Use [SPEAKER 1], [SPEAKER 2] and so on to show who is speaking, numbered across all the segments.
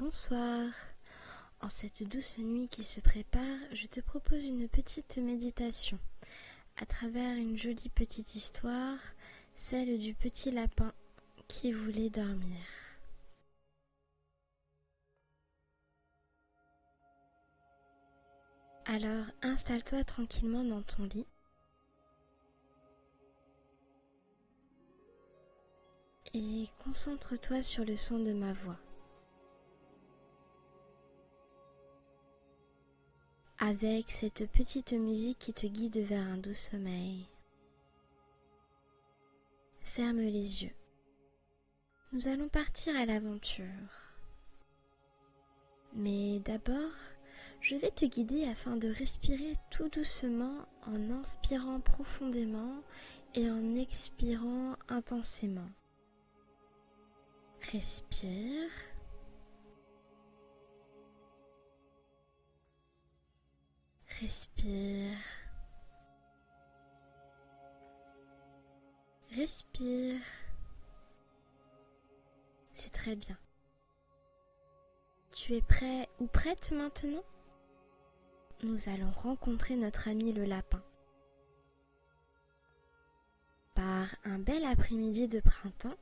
[SPEAKER 1] Bonsoir. En cette douce nuit qui se prépare, je te propose une petite méditation à travers une jolie petite histoire, celle du petit lapin qui voulait dormir. Alors installe-toi tranquillement dans ton lit. Et concentre-toi sur le son de ma voix. Avec cette petite musique qui te guide vers un doux sommeil. Ferme les yeux. Nous allons partir à l'aventure. Mais d'abord, je vais te guider afin de respirer tout doucement en inspirant profondément et en expirant intensément. Respire. Respire. Respire. C'est très bien. Tu es prêt ou prête maintenant? Nous allons rencontrer notre ami le lapin. Par un bel après-midi de printemps,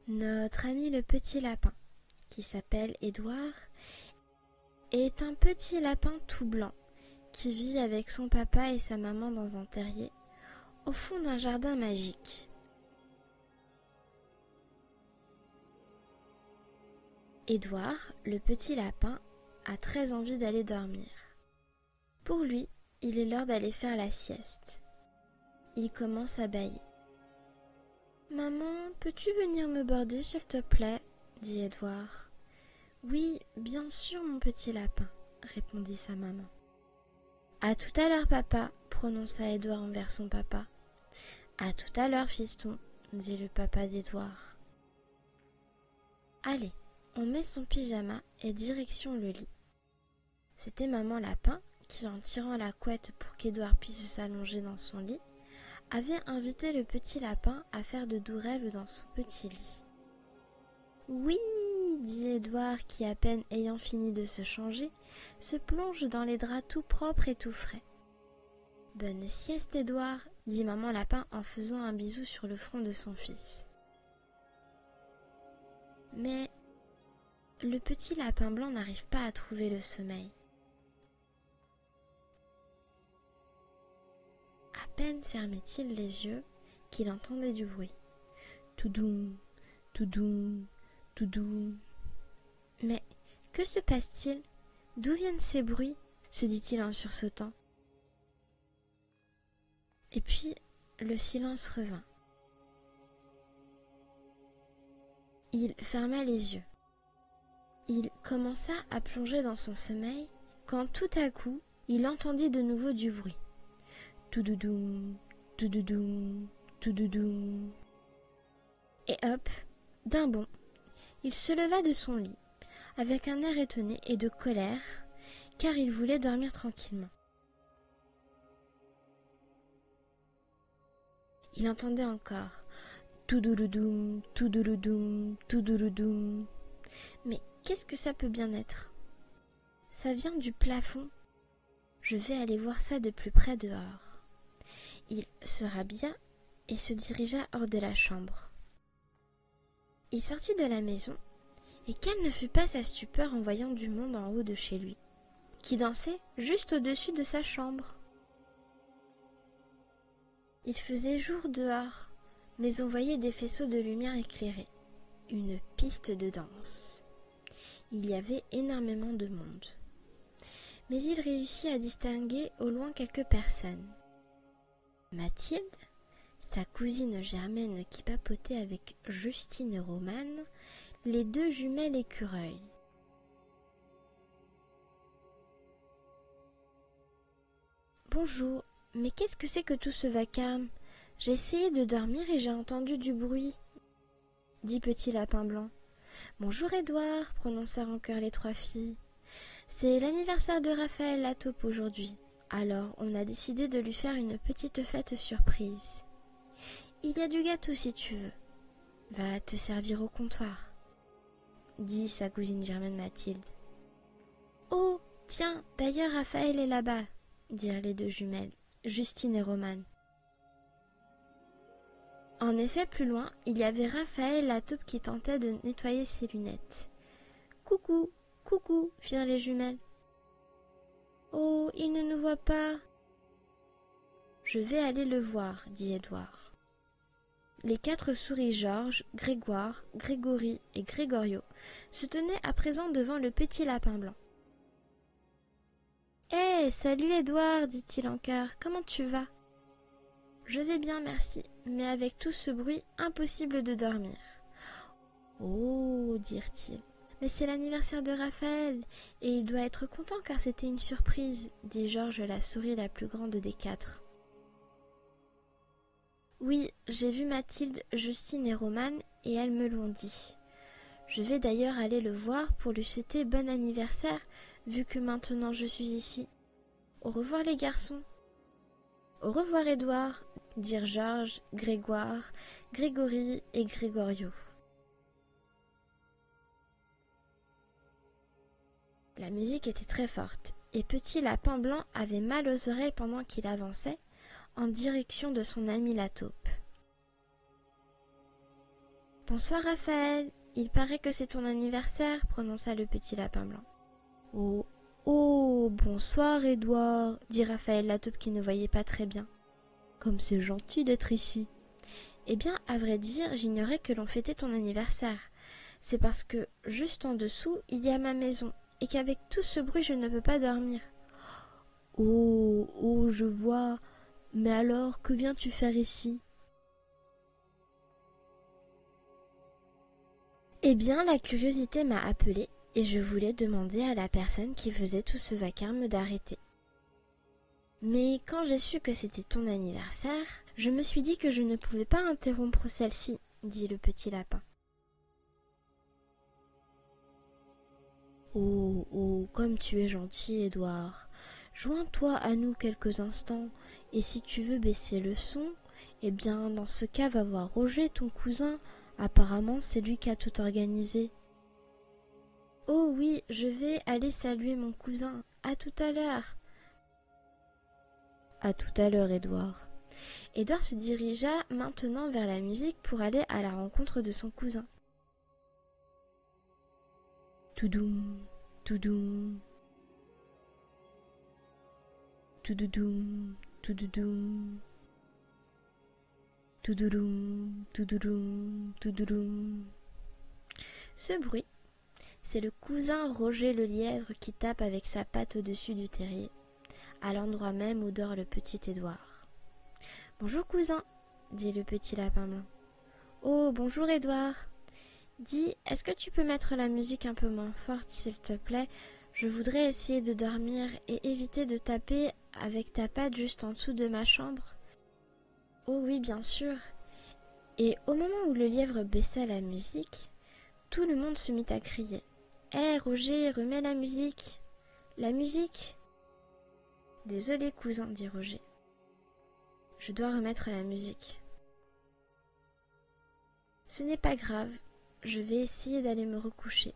[SPEAKER 1] notre ami le petit lapin, qui s'appelle Édouard, est un petit lapin tout blanc qui vit avec son papa et sa maman dans un terrier au fond d'un jardin magique. Édouard, le petit lapin, a très envie d'aller dormir. Pour lui, il est l'heure d'aller faire la sieste. Il commence à bâiller. « Maman, peux-tu venir me border s'il te plaît ?» dit Édouard. « Oui, bien sûr mon petit lapin » répondit sa maman. « À tout à l'heure papa » prononça Édouard envers son papa. « À tout à l'heure fiston » dit le papa d'Édouard. « Allez, on met son pyjama et direction le lit. » C'était maman lapin qui, en tirant la couette pour qu'Édouard puisse s'allonger dans son lit, avait invité le petit lapin à faire de doux rêves dans son petit lit. « Oui !» dit Édouard qui, à peine ayant fini de se changer, se plonge dans les draps tout propres et tout frais. « Bonne sieste Édouard !» dit maman lapin en faisant un bisou sur le front de son fils. Mais le petit lapin blanc n'arrive pas à trouver le sommeil. À peine fermait-il les yeux qu'il entendait du bruit. Toudoum, toudoum, toudoum. Mais que se passe-t-il? D'où viennent ces bruits? Se dit-il en sursautant. Et puis le silence revint. Il ferma les yeux. Il commença à plonger dans son sommeil quand tout à coup il entendit de nouveau du bruit. Toudoudoum, toudoudoum, toudoudoum. Et hop, d'un bond, il se leva de son lit, avec un air étonné et de colère, car il voulait dormir tranquillement. Il entendait encore toudouloudoum, toudouloudoum, toudouloudoum. Mais qu'est-ce que ça peut bien être? Ça vient du plafond. Je vais aller voir ça de plus près dehors. Il se rhabilla et se dirigea hors de la chambre. Il sortit de la maison, et quelle ne fut pas sa stupeur en voyant du monde en haut de chez lui, qui dansait juste au-dessus de sa chambre. Il faisait jour dehors, mais on voyait des faisceaux de lumière éclairés, une piste de danse. Il y avait énormément de monde. Mais il réussit à distinguer au loin quelques personnes. Mathilde, sa cousine Germaine qui papotait avec Justine Romane, les deux jumelles écureuils. « Bonjour, mais qu'est-ce que c'est que tout ce vacarme? J'ai essayé de dormir et j'ai entendu du bruit, » dit Petit Lapin Blanc. « Bonjour Édouard, » prononcèrent en chœur les trois filles. « C'est l'anniversaire de Raphaël la taupe aujourd'hui. Alors, on a décidé de lui faire une petite fête surprise. Il y a du gâteau si tu veux. va te servir au comptoir, dit sa cousine germaine Mathilde. Oh, tiens, d'ailleurs Raphaël est là-bas, dirent les deux jumelles, Justine et Romane. En effet, plus loin, il y avait Raphaël la taupe qui tentait de nettoyer ses lunettes. Coucou, coucou, firent les jumelles. Oh, il ne nous voit pas. Je vais aller le voir, dit Édouard. Les 4 souris Georges, Grégoire, Grégory et Grégorio se tenaient à présent devant le petit lapin blanc. Hé, salut Édouard, dit-il en chœur, comment tu vas? Je vais bien, merci, mais avec tout ce bruit, impossible de dormir. Oh, dirent-ils. Mais c'est l'anniversaire de Raphaël, et il doit être content car c'était une surprise, dit Georges, la souris la plus grande des 4. Oui, j'ai vu Mathilde, Justine et Romane, et elles me l'ont dit. Je vais d'ailleurs aller le voir pour lui souhaiter bon anniversaire, vu que maintenant je suis ici. Au revoir les garçons. Au revoir Édouard, dirent Georges, Grégoire, Grégory et Grégorio. La musique était très forte, et Petit Lapin Blanc avait mal aux oreilles pendant qu'il avançait, en direction de son ami la taupe. « Bonsoir Raphaël, il paraît que c'est ton anniversaire, prononça le Petit Lapin Blanc. « Oh, oh, bonsoir Édouard, dit Raphaël la taupe qui ne voyait pas très bien. Comme c'est gentil d'être ici. Eh bien, à vrai dire, j'ignorais que l'on fêtait ton anniversaire. C'est parce que, juste en dessous, il y a ma maison, et qu'avec tout ce bruit, je ne peux pas dormir. Oh, oh, je vois. Mais alors, que viens-tu faire ici? Eh bien, la curiosité m'a appelée, et je voulais demander à la personne qui faisait tout ce vacarme d'arrêter. Mais quand j'ai su que c'était ton anniversaire, je me suis dit que je ne pouvais pas interrompre celle-ci, dit le petit lapin. Oh, oh, comme tu es gentil, Édouard. Joins-toi à nous quelques instants, et si tu veux baisser le son, eh bien, dans ce cas, va voir Roger, ton cousin. Apparemment, c'est lui qui a tout organisé. Oh oui, je vais aller saluer mon cousin. À tout à l'heure. À tout à l'heure, Édouard. Édouard se dirigea maintenant vers la musique pour aller à la rencontre de son cousin. Toudoum, toudoum. Toudoum, toudoum. Toudoum, toudoum, toudoum. Ce bruit, c'est le cousin Roger le lièvre qui tape avec sa patte au-dessus du terrier, à l'endroit même où dort le petit Édouard. « Bonjour cousin, dit le petit lapin blanc. « Oh, bonjour Édouard. Dis, est-ce que tu peux mettre la musique un peu moins forte, s'il te plaît? Je voudrais essayer de dormir et éviter de taper avec ta patte juste en dessous de ma chambre. » Oh oui, bien sûr. Et au moment où le lièvre baissa la musique, tout le monde se mit à crier. « Hé, Roger, remets la musique! La musique !»« Désolé, cousin, dit Roger. Je dois remettre la musique. »« Ce n'est pas grave, je vais essayer d'aller me recoucher. »«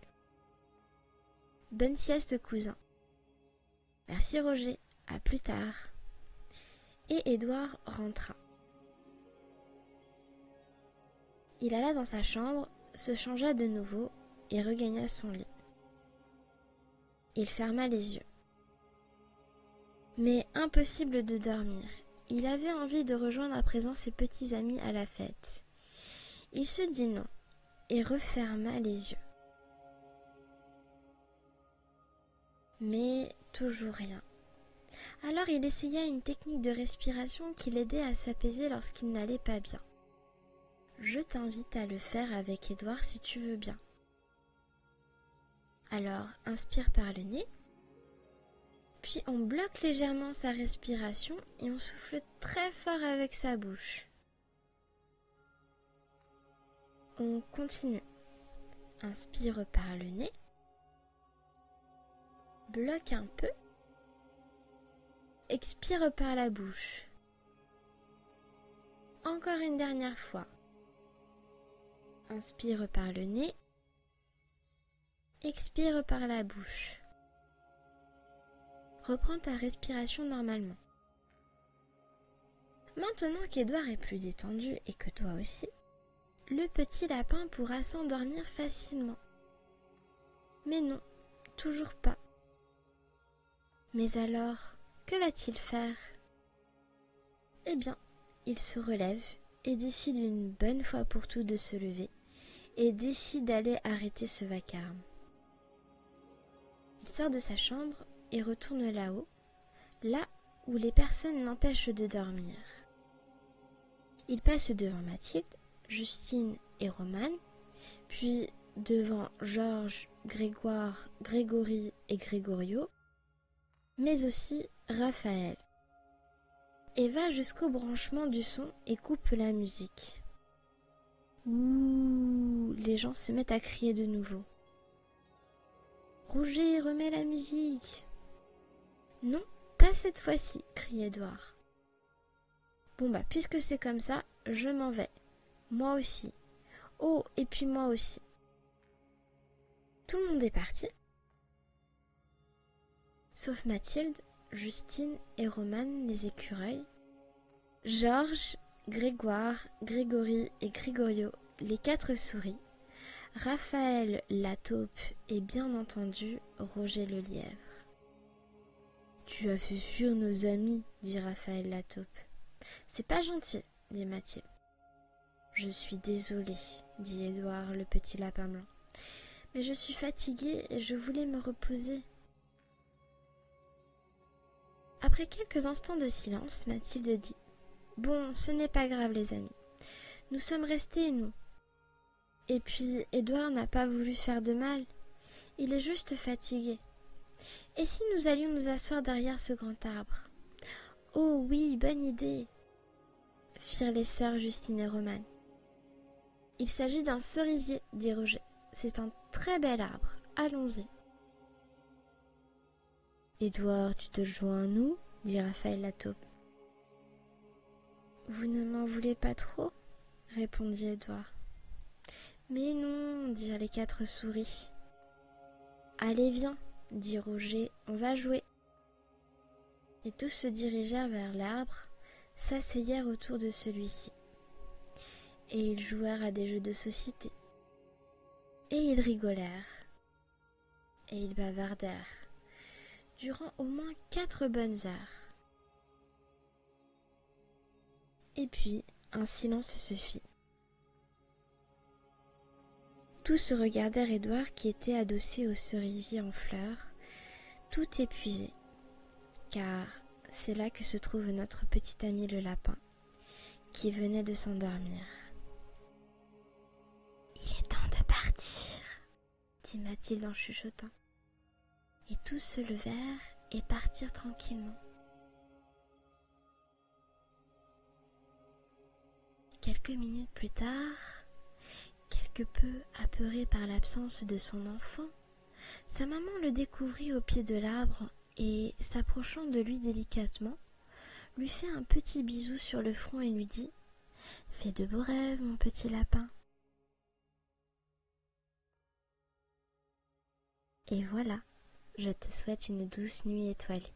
[SPEAKER 1] Bonne sieste, cousin. »« Merci, Roger, à plus tard. » Et Édouard rentra. Il alla dans sa chambre, se changea de nouveau et regagna son lit. Il ferma les yeux. Mais impossible de dormir. Il avait envie de rejoindre à présent ses petits amis à la fête. Il se dit non et referma les yeux. Mais toujours rien. Alors il essaya une technique de respiration qui l'aidait à s'apaiser lorsqu'il n'allait pas bien. Je t'invite à le faire avec Édouard si tu veux bien. Alors, inspire par le nez, puis on bloque légèrement sa respiration et on souffle très fort avec sa bouche. On continue. Inspire par le nez, bloque un peu, expire par la bouche. Encore une dernière fois. Inspire par le nez. Expire par la bouche. Reprends ta respiration normalement. Maintenant qu'Édouard est plus détendu et que toi aussi, le petit lapin pourra s'endormir facilement. Mais non, toujours pas. Mais alors, que va-t-il faire? Eh bien, il se relève et décide une bonne fois pour toutes de se lever et décide d'aller arrêter ce vacarme. Il sort de sa chambre et retourne là-haut, là où les personnes l'empêchent de dormir. Il passe devant Mathilde, Justine et Romane, puis devant Georges, Grégoire, Grégory et Grégorio, mais aussi Raphaël, et va jusqu'au branchement du son et coupe la musique. Ouh, les gens se mettent à crier de nouveau. Roger, remets la musique. Non, pas cette fois-ci, crie Édouard. Bon bah, puisque c'est comme ça, je m'en vais. Moi aussi. Oh, et puis moi aussi. Tout le monde est parti, sauf Mathilde, Justine et Romane les écureuils, Georges, Grégoire, Grégory et Grégorio les 4 souris, Raphaël la taupe et bien entendu Roger le lièvre. Tu as fait fuir nos amis, dit Raphaël la taupe. C'est pas gentil, dit Mathilde. Je suis désolée, dit Édouard le petit lapin blanc. Mais je suis fatiguée et je voulais me reposer. Après quelques instants de silence, Mathilde dit « Bon, ce n'est pas grave les amis. Nous sommes restés, nous. Et puis, Édouard n'a pas voulu faire de mal. Il est juste fatigué. Et si nous allions nous asseoir derrière ce grand arbre? Oh oui, bonne idée, firent les sœurs Justine et Romane. Il s'agit d'un cerisier, dit Roger. C'est un très bel arbre. Allons-y. Édouard, tu te joins à nous, dit Raphaël la taupe. Vous ne m'en voulez pas trop, répondit Édouard. Mais non, dirent les 4 souris. Allez, viens, dit Roger, on va jouer. Et tous se dirigèrent vers l'arbre, s'asseyèrent autour de celui-ci. Et ils jouèrent à des jeux de société. Et ils rigolèrent. Et ils bavardèrent. Durant au moins 4 bonnes heures. Et puis, un silence se fit. Tous regardèrent Édouard qui était adossé au cerisier en fleurs, tout épuisé, car c'est là que se trouve notre petit ami le lapin, qui venait de s'endormir. « Il est temps de partir, » dit Mathilde en chuchotant. Et tous se levèrent et partirent tranquillement. Quelques minutes plus tard, quelque peu apeuré par l'absence de son enfant, sa maman le découvrit au pied de l'arbre et, s'approchant de lui délicatement, lui fit un petit bisou sur le front et lui dit « Fais de beaux rêves, mon petit lapin. » Et voilà, je te souhaite une douce nuit étoilée.